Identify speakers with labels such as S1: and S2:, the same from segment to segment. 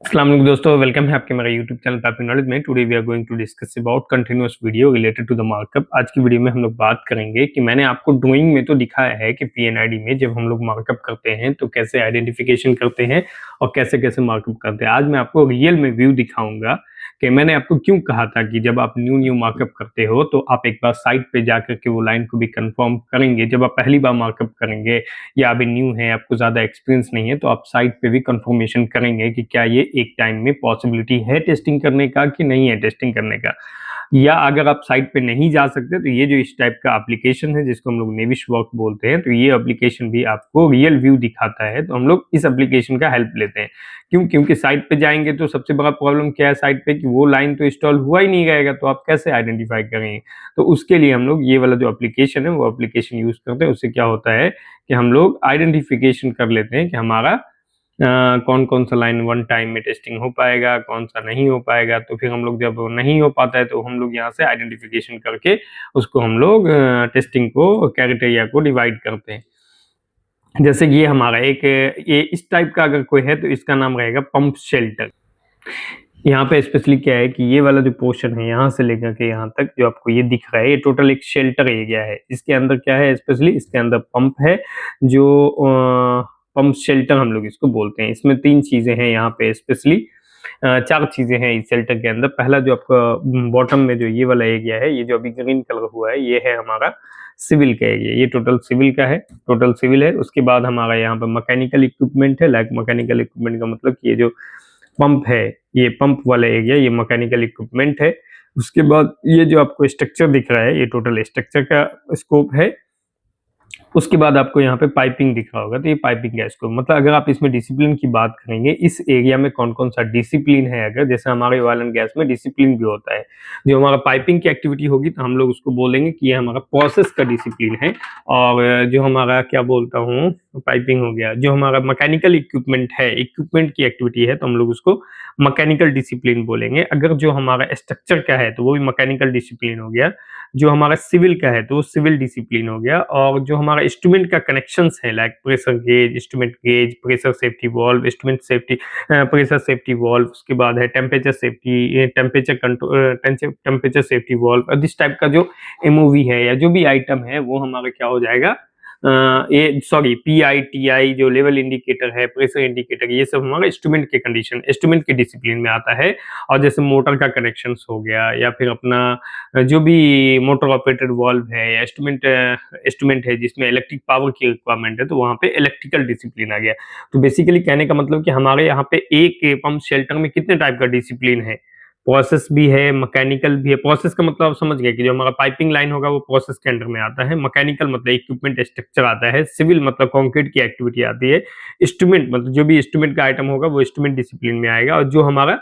S1: अस्सलाम वालेकुम दोस्तों, वेलकम है आपके मेरे यूट्यूब चैनल पैपिंग नॉलेज में। Today we are going to discuss about continuous video related to the markup. आज की वीडियो में हम लोग बात करेंगे कि मैंने आपको ड्राइंग में तो दिखाया है कि पीएनआईडी में जब हम लोग मार्कअप करते हैं तो कैसे आइडेंटिफिकेशन करते हैं और कैसे कैसे मार्कअप करते हैं। आज मैं आपको रियल में व्यू दिखाऊंगा कि मैंने आपको क्यों कहा था कि जब आप न्यू मार्कअप करते हो तो आप एक बार साइट पे जाकर के वो लाइन को भी कंफर्म करेंगे। जब आप पहली बार मार्कअप करेंगे या अभी न्यू है, आपको ज़्यादा एक्सपीरियंस नहीं है, तो आप साइट पे भी कंफर्मेशन करेंगे कि क्या ये एक टाइम में पॉसिबिलिटी है टेस्टिंग करने का कि नहीं है टेस्टिंग करने का। या अगर आप साइट पे नहीं जा सकते तो ये जो इस टाइप का एप्लीकेशन है जिसको हम लोग नेविशवर्क बोलते हैं, तो ये एप्लीकेशन भी आपको रियल व्यू दिखाता है। तो हम लोग इस एप्लीकेशन का हेल्प लेते हैं। क्यों? क्योंकि साइट पे जाएंगे तो सबसे बड़ा प्रॉब्लम क्या है साइट पे, कि वो लाइन तो इंस्टॉल हुआ ही नहीं रहेगा, तो आप कैसे आइडेंटिफाई करेंगे। तो उसके लिए हम लोग ये वाला जो एप्लीकेशन है वो एप्लीकेशन यूज करते हैं। उससे क्या होता है कि हम लोग आइडेंटिफिकेशन कर लेते हैं कि हमारा कौन कौन सा लाइन वन टाइम में टेस्टिंग हो पाएगा, कौन सा नहीं हो पाएगा। तो फिर हम लोग जब नहीं हो पाता है तो हम लोग यहाँ से आइडेंटिफिकेशन करके उसको हम लोग टेस्टिंग को क्राइटेरिया को डिवाइड करते हैं। जैसे ये हमारा एक ये इस टाइप का अगर कोई है तो इसका नाम रहेगा पंप शेल्टर। यहाँ पे स्पेशली क्या है कि ये वाला जो पोर्शन है यहाँ से लेकर के यहाँ तक जो आपको ये दिख रहा है, ये टोटल एक शेल्टर एरिया है। इसके अंदर क्या है, स्पेशली इसके अंदर पंप है, जो पंप शेल्टर हम लोग इसको बोलते हैं। इसमें 3 चीजें हैं यहाँ पे, स्पेशली 4 चीजें हैं इस शेल्टर के अंदर। पहला जो आपका बॉटम में जो ये वाला एरिया है, ये जो अभी ग्रीन कलर हुआ है, ये है हमारा सिविल का एरिया। ये टोटल सिविल का है, टोटल सिविल है। उसके बाद हमारा यहाँ पे मैकेनिकल इक्विपमेंट है। लाइक मैकेनिकल इक्विपमेंट का मतलब कि ये जो पंप है, ये पंप वाला एरिया, ये मैकेनिकल इक्विपमेंट है। उसके बाद ये जो आपको स्ट्रक्चर दिख रहा है, ये टोटल स्ट्रक्चर का स्कोप है। उसके बाद आपको यहाँ पे पाइपिंग दिख रहा होगा, तो ये पाइपिंग का स्कोप। मतलब अगर आप इसमें डिसिप्लिन की बात करेंगे, इस एरिया में कौन कौन सा डिसिप्लिन है, अगर जैसे हमारे ऑयल एंड गैस में डिसिप्लिन भी होता है, जो हमारा पाइपिंग की एक्टिविटी होगी तो हम लोग उसको बोलेंगे कि ये हमारा प्रोसेस का डिसिप्लिन है। और जो हमारा क्या बोलता हूँ, पाइपिंग हो गया। जो हमारा मैकेनिकल इक्विपमेंट है, इक्विपमेंट की एक्टिविटी है, तो हम लोग उसको मैकेनिकल डिसिप्लिन बोलेंगे। अगर जो हमारा स्ट्रक्चर का है तो वो भी मैकेनिकल डिसिप्लिन हो गया। जो हमारा सिविल का है तो वो सिविल डिसिप्लिन हो गया। और जो हमारा इंस्ट्रूमेंट का कनेक्शंस है, like pressure gauge, instrument gauge, pressure safety valve, instrument safety, pressure safety valve. उसके बाद है temperature safety, temperature control, temperature safety valve. This type का जो एमओवी है या जो भी आइटम है वो हमारा क्या हो जाएगा, ये सॉरी पीआई टीआई, जो लेवल इंडिकेटर है, प्रेशर इंडिकेटर, ये सब हमारा इंस्ट्रूमेंट के कंडीशन, इंस्ट्रूमेंट के डिसिप्लिन में आता है। और जैसे मोटर का कनेक्शंस हो गया, या फिर अपना जो भी मोटर ऑपरेटेड वाल्व है या इंस्ट्रूमेंट है जिसमें इलेक्ट्रिक पावर की रिक्वायरमेंट है, तो वहाँ पे इलेक्ट्रिकल डिसिप्लिन आ गया। तो बेसिकली कहने का मतलब कि हमारे यहाँ पे एक पंप शेल्टर में कितने टाइप का डिसिप्लिन है, प्रोसेस भी है, मैकेनिकल भी है। प्रोसेस का मतलब आप समझ गए कि जो हमारा पाइपिंग लाइन होगा वो प्रोसेस के अंडर में आता है। मैकेनिकल मतलब इक्विपमेंट स्ट्रक्चर आता है। सिविल मतलब कंक्रीट की एक्टिविटी आती है। इंस्ट्रूमेंट मतलब जो भी इंस्ट्रूमेंट का आइटम होगा वो इंस्ट्रूमेंट डिसिप्लिन में आएगा। और जो हमारा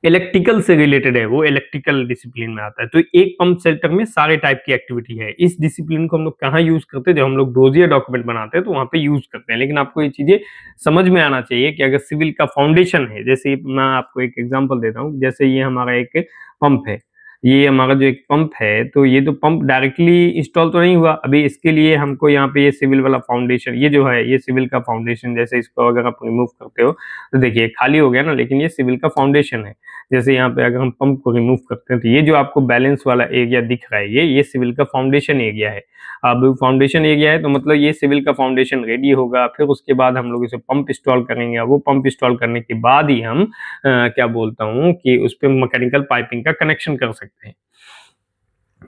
S1: इलेक्ट्रिकल से रिलेटेड है वो इलेक्ट्रिकल डिसिप्लिन में आता है। तो एक पंप सेक्टर में सारे टाइप की एक्टिविटी है। इस डिसिप्लिन को हम लोग कहाँ यूज करते हैं, जब हम लोग डोजियर डॉक्यूमेंट बनाते हैं तो वहां पे यूज करते हैं। लेकिन आपको ये चीजें समझ में आना चाहिए कि अगर सिविल का फाउंडेशन है, जैसे मैं आपको एक एग्जांपल देता हूँ, जैसे ये हमारा एक पंप है, ये हमारा जो एक पंप है, तो ये तो पंप डायरेक्टली इंस्टॉल तो नहीं हुआ अभी। इसके लिए हमको यहाँ पे ये सिविल वाला फाउंडेशन, ये जो है ये सिविल का फाउंडेशन, जैसे इसको अगर आप रिमूव करते हो तो देखिए खाली हो गया ना, लेकिन ये सिविल का फाउंडेशन है। जैसे यहाँ पे अगर हम पंप को रिमूव करते हैं तो ये जो आपको बैलेंस वाला एरिया दिख रहा है, ये सिविल का फाउंडेशन एरिया है। अब फाउंडेशन एरिया है तो मतलब ये सिविल का फाउंडेशन रेडी होगा, फिर उसके बाद हम लोग इसे पंप इंस्टॉल करेंगे। वो पंप इंस्टॉल करने के बाद ही हम क्या बोलता हूँ कि उस पर मैकेनिकल पाइपिंग का कनेक्शन कर सकते हैं।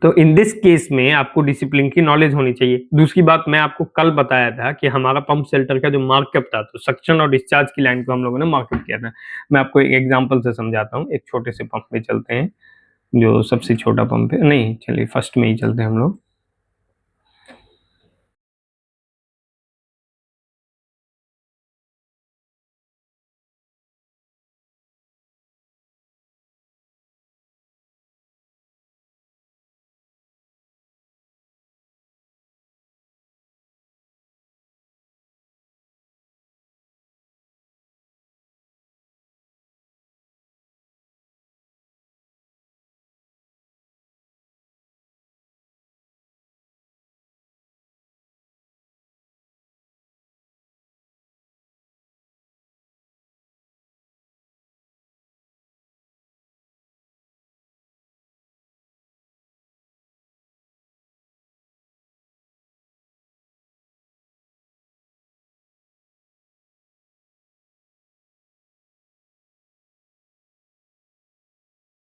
S1: तो इन दिस केस में आपको डिसिप्लिन की नॉलेज होनी चाहिए। दूसरी बात, मैं आपको कल बताया था कि हमारा पंप शेल्टर का जो मार्कअप था, तो सक्शन और डिस्चार्ज की लाइन को हम लोगों ने मार्कअप किया था। मैं आपको एक एग्जांपल से समझाता हूँ। एक छोटे से पंप में चलते हैं, जो सबसे छोटा पंप है, नहीं चलिए फर्स्ट में ही चलते हैं हम लोग।